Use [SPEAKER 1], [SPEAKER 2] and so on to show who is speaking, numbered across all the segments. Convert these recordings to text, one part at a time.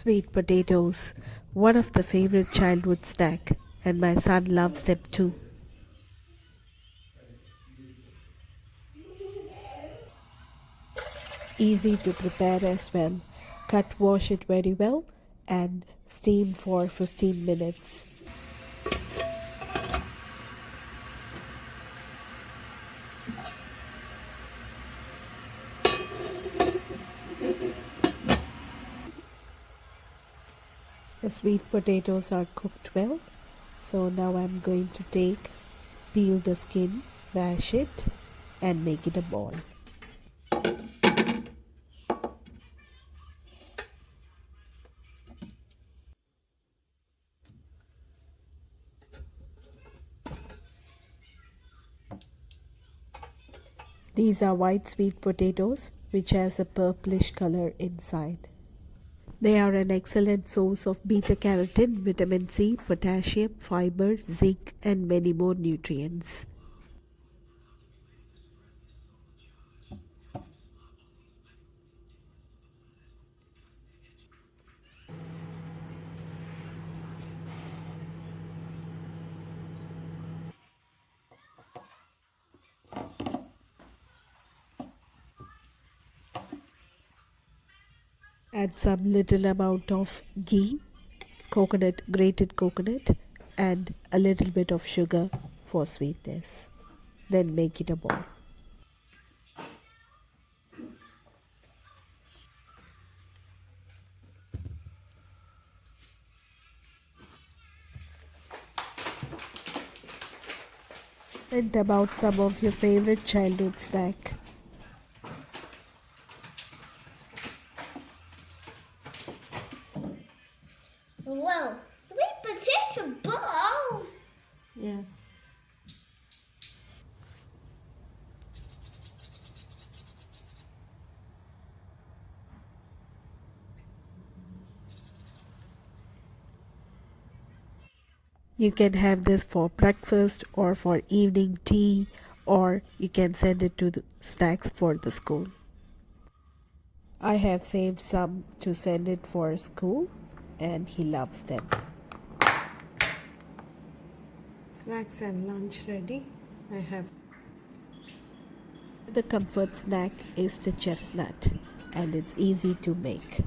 [SPEAKER 1] Sweet potatoes, one of the favorite childhood snack, and my son loves them too. Easy to prepare as well. Cut, wash it very well, and steam for 15 minutes. The sweet potatoes are cooked well, so now I'm going to peel the skin, mash it, and make it a ball. These are white sweet potatoes which has a purplish color inside. They are an excellent source of beta carotene, vitamin C, potassium, fiber, zinc, and many more nutrients. Add some little amount of ghee, grated coconut, and a little bit of sugar for sweetness. Then make it a ball. And about some of your favorite childhood snack.
[SPEAKER 2] Whoa, sweet potato balls!
[SPEAKER 1] Yes. You can have this for breakfast or for evening tea, or you can send it to the snacks for the school. I have saved some to send it for school, and he loves them. Snacks and lunch ready. I have the comfort snack is the chestnut, and it's easy to make.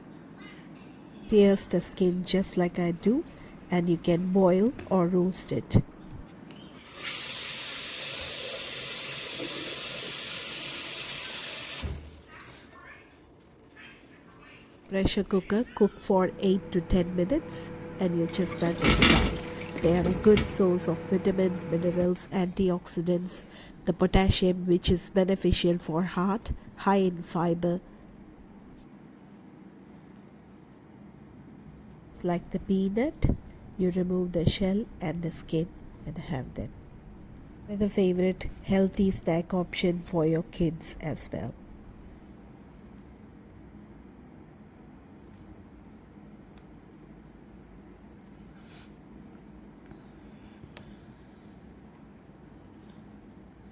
[SPEAKER 1] Pierce the skin just like I do, and you can boil or roast it. Pressure cooker, cook for 8 to 10 minutes, and your chestnut is done. They are a good source of vitamins, minerals, antioxidants, the potassium which is beneficial for heart, high in fiber. It's like the peanut, you remove the shell and the skin and have them. The favorite healthy snack option for your kids as well.